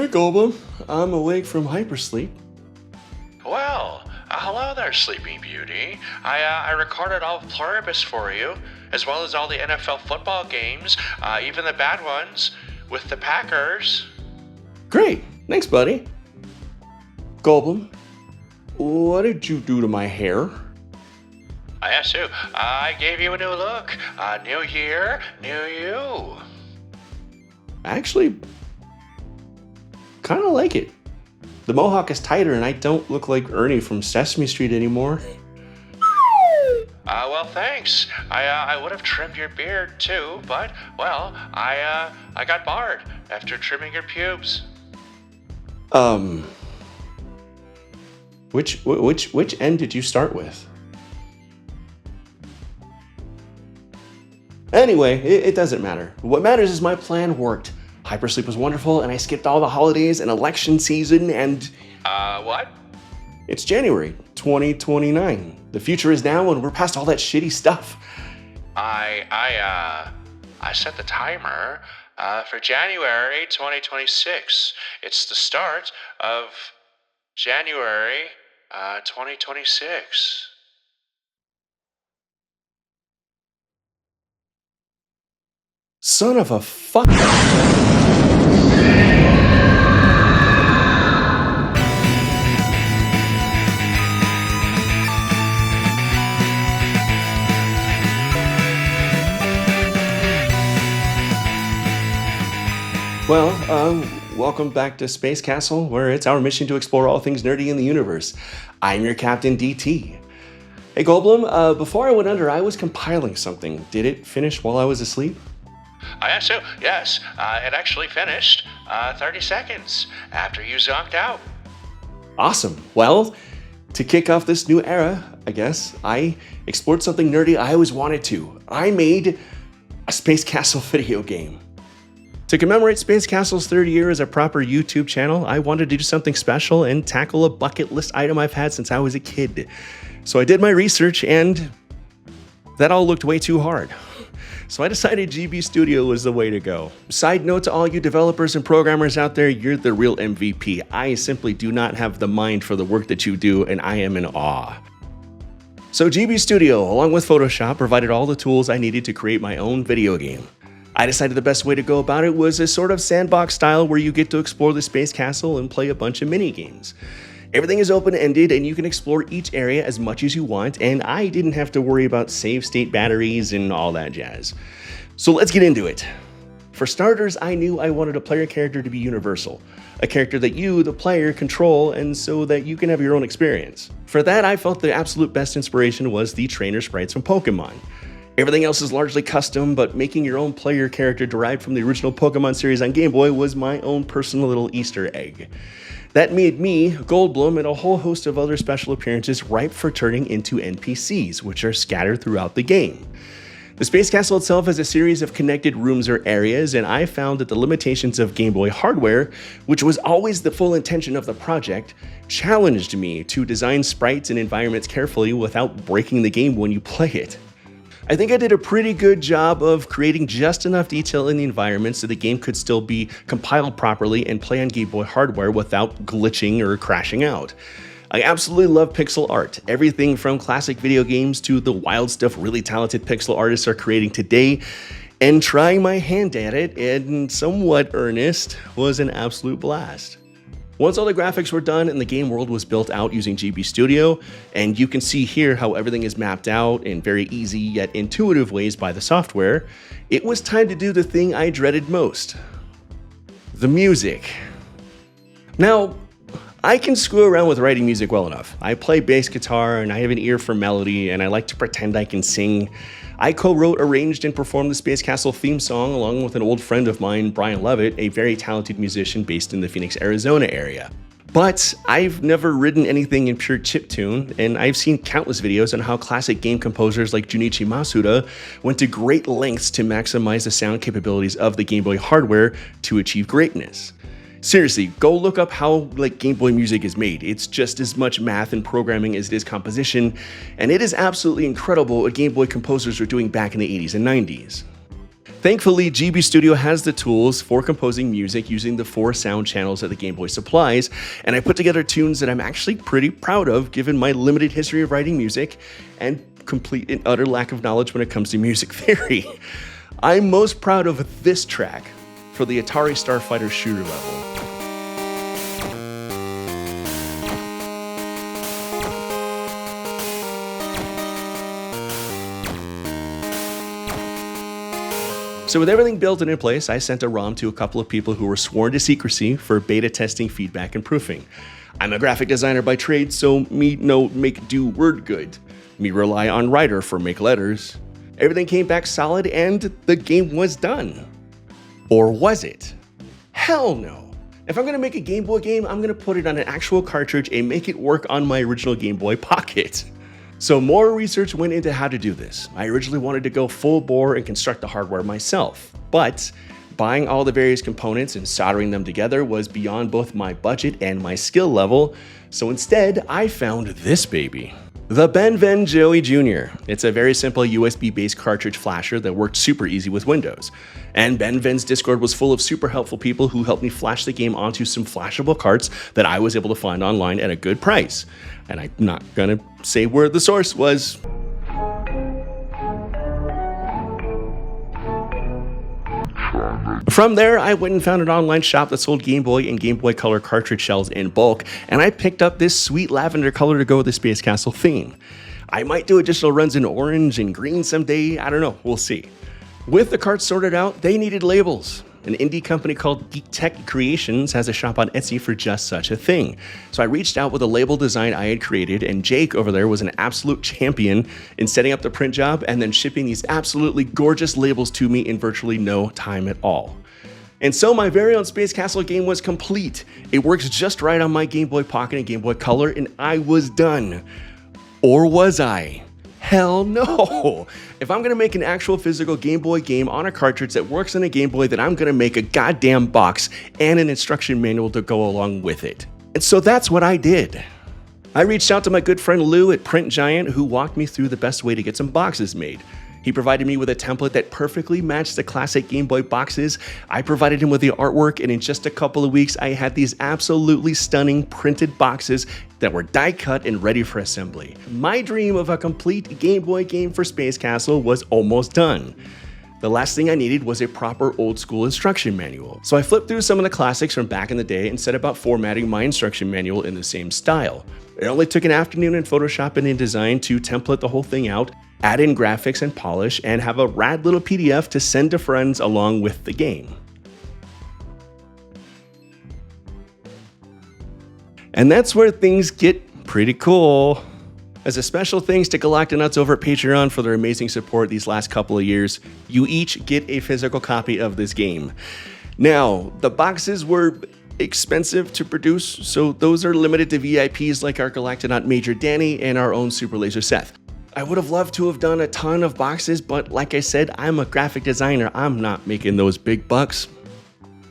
Hey, Goldblum. I'm awake from hypersleep. Well, hello there, Sleeping Beauty. I recorded all of Pluribus for you, as well as all the NFL football games, even the bad ones, with the Packers. Great. Thanks, buddy. Goldblum, what did you do to my hair? Yes, too. I gave you a new look. New year, new you. I actually kind of like it. The mohawk is tighter and I don't look like Ernie from Sesame Street anymore. Well, thanks. I would have trimmed your beard too, but, well, I got barred after trimming your pubes. Which end did you start with? Anyway, it doesn't matter. What matters is my plan worked. Hypersleep was wonderful, and I skipped all the holidays and election season, and... What? It's January 2029. The future is now, and we're past all that shitty stuff. I set the timer for January 2026. It's the start of January 2026. Son of a fuck... Well, welcome back to Space Castle, where it's our mission to explore all things nerdy in the universe. I'm your Captain DT. Hey Goldblum, before I went under, I was compiling something. Did it finish while I was asleep? Yes, it actually finished 30 seconds after you zonked out. Awesome. Well, to kick off this new era, I guess, I explored something nerdy I always wanted to. I made a Space Castle video game. To commemorate Space Castle's third year as a proper YouTube channel, I wanted to do something special and tackle a bucket list item I've had since I was a kid. So I did my research and that all looked way too hard. So I decided GB Studio was the way to go. Side note to all you developers and programmers out there, you're the real MVP. I simply do not have the mind for the work that you do, and I am in awe. So GB Studio, along with Photoshop, provided all the tools I needed to create my own video game. I decided the best way to go about it was a sort of sandbox style where you get to explore the Space Castle and play a bunch of mini games. Everything is open-ended and you can explore each area as much as you want, and I didn't have to worry about save state batteries and all that jazz. So let's get into it. For starters, I knew I wanted a player character to be universal, a character that you, the player, control, and so that you can have your own experience. For that, I felt the absolute best inspiration was the trainer sprites from Pokemon. Everything else is largely custom, but making your own player character derived from the original Pokemon series on Game Boy was my own personal little Easter egg. That made me, Goldblum, and a whole host of other special appearances ripe for turning into NPCs, which are scattered throughout the game. The Space Castle itself has a series of connected rooms or areas, and I found that the limitations of Game Boy hardware, which was always the full intention of the project, challenged me to design sprites and environments carefully without breaking the game when you play it. I think I did a pretty good job of creating just enough detail in the environment so the game could still be compiled properly and play on Game Boy hardware without glitching or crashing out. I absolutely love pixel art, everything from classic video games to the wild stuff really talented pixel artists are creating today, and trying my hand at it, in somewhat earnest, was an absolute blast. Once all the graphics were done and the game world was built out using GB Studio, and you can see here how everything is mapped out in very easy yet intuitive ways by the software, it was time to do the thing I dreaded most: the music. Now, I can screw around with writing music well enough. I play bass guitar and I have an ear for melody and I like to pretend I can sing. I co-wrote, arranged, and performed the Space Castle theme song along with an old friend of mine, Brian Levitt, a very talented musician based in the Phoenix, Arizona area. But I've never written anything in pure chiptune, and I've seen countless videos on how classic game composers like Junichi Masuda went to great lengths to maximize the sound capabilities of the Game Boy hardware to achieve greatness. Seriously, go look up how Game Boy music is made. It's just as much math and programming as it is composition, and it is absolutely incredible what Game Boy composers were doing back in the 80s and 90s. Thankfully, GB Studio has the tools for composing music using the 4 sound channels that the Game Boy supplies, and I put together tunes that I'm actually pretty proud of given my limited history of writing music and complete and utter lack of knowledge when it comes to music theory. I'm most proud of this track for the Atari Starfighter shooter level. So with everything built and in place, I sent a ROM to a couple of people who were sworn to secrecy for beta testing, feedback, and proofing. I'm a graphic designer by trade, so me no make do word good. Me rely on writer for make letters. Everything came back solid and the game was done. Or was it? Hell no. If I'm gonna make a Game Boy game, I'm gonna put it on an actual cartridge and make it work on my original Game Boy Pocket. So more research went into how to do this. I originally wanted to go full bore and construct the hardware myself, but buying all the various components and soldering them together was beyond both my budget and my skill level, so instead I found this baby. The Ben Joey Jr. It's a very simple USB-based cartridge flasher that worked super easy with Windows. And Ben's Discord was full of super helpful people who helped me flash the game onto some flashable carts that I was able to find online at a good price. And I'm not gonna say where the source was. From there, I went and found an online shop that sold Game Boy and Game Boy Color cartridge shells in bulk, and I picked up this sweet lavender color to go with the Space Castle theme. I might do additional runs in orange and green someday, I don't know, we'll see. With the carts sorted out, they needed labels. An indie company called Geek Tech Creations has a shop on Etsy for just such a thing. So I reached out with a label design I had created, and Jake over there was an absolute champion in setting up the print job and then shipping these absolutely gorgeous labels to me in virtually no time at all. And so my very own Space Castle game was complete. It works just right on my Game Boy Pocket and Game Boy Color, and I was done. Or was I? Hell no! If I'm gonna make an actual physical Game Boy game on a cartridge that works on a Game Boy, then I'm gonna make a goddamn box and an instruction manual to go along with it. And so that's what I did. I reached out to my good friend Lou at Print Giant, who walked me through the best way to get some boxes made. He provided me with a template that perfectly matched the classic Game Boy boxes. I provided him with the artwork, and in just a couple of weeks, I had these absolutely stunning printed boxes that were die cut and ready for assembly. My dream of a complete Game Boy game for Space Castle was almost done. The last thing I needed was a proper old school instruction manual. So I flipped through some of the classics from back in the day and set about formatting my instruction manual in the same style. It only took an afternoon in Photoshop and InDesign to template the whole thing out, add in graphics and polish, and have a rad little PDF to send to friends along with the game. And that's where things get pretty cool. As a special thanks to Galactonauts over at Patreon for their amazing support these last couple of years, you each get a physical copy of this game. Now, the boxes were expensive to produce, so those are limited to VIPs like our Galactonaut Major Danny and our own Super Laser Seth. I would have loved to have done a ton of boxes, but like I said, I'm a graphic designer. I'm not making those big bucks.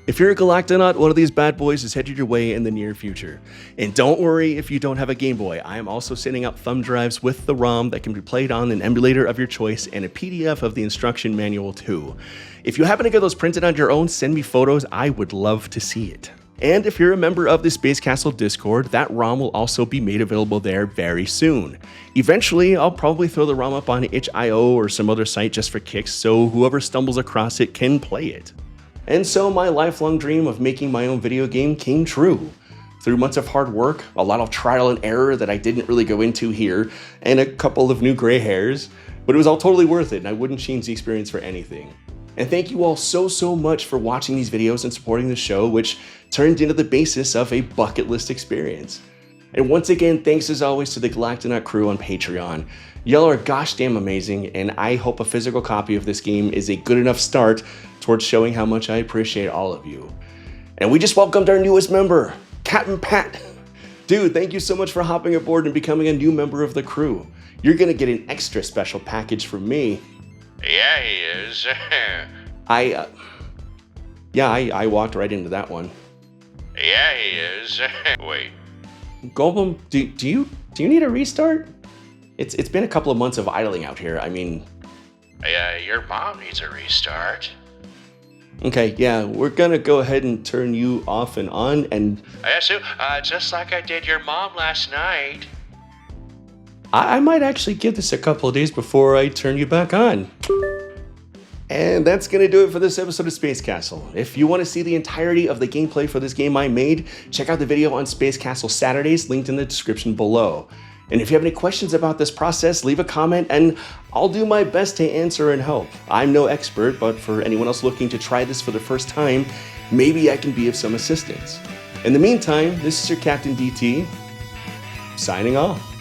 If you're a Galactonaut, one of these bad boys is headed your way in the near future. And don't worry if you don't have a Game Boy. I am also sending out thumb drives with the ROM that can be played on an emulator of your choice and a PDF of the instruction manual too. If you happen to get those printed on your own, send me photos. I would love to see it. And if you're a member of the Space Castle Discord, that ROM will also be made available there very soon. Eventually, I'll probably throw the ROM up on itch.io or some other site just for kicks, so whoever stumbles across it can play it. And so my lifelong dream of making my own video game came true. Through months of hard work, a lot of trial and error that I didn't really go into here, and a couple of new gray hairs, but it was all totally worth it, and I wouldn't change the experience for anything. And thank you all so much for watching these videos and supporting the show, which turned into the basis of a bucket list experience. And once again, thanks as always to the Galactonaut crew on Patreon. Y'all are gosh damn amazing, and I hope a physical copy of this game is a good enough start towards showing how much I appreciate all of you. And we just welcomed our newest member, Captain Pat. Dude, thank you so much for hopping aboard and becoming a new member of the crew. You're gonna get an extra special package from me. Yeah, he is. I walked right into that one. Yeah, he is. Wait. Goldblum, do you need a restart? It's been a couple of months of idling out here. I mean... Yeah, your mom needs a restart. Okay, yeah, we're gonna go ahead and turn you off and on, and Yes, just like I did your mom last night. I might actually give this a couple of days before I turn you back on. And that's gonna do it for this episode of Space Castle. If you want to see the entirety of the gameplay for this game I made, check out the video on Space Castle Saturdays, linked in the description below. And if you have any questions about this process, leave a comment and I'll do my best to answer and help. I'm no expert, but for anyone else looking to try this for the first time, maybe I can be of some assistance. In the meantime, this is your Captain DT, signing off.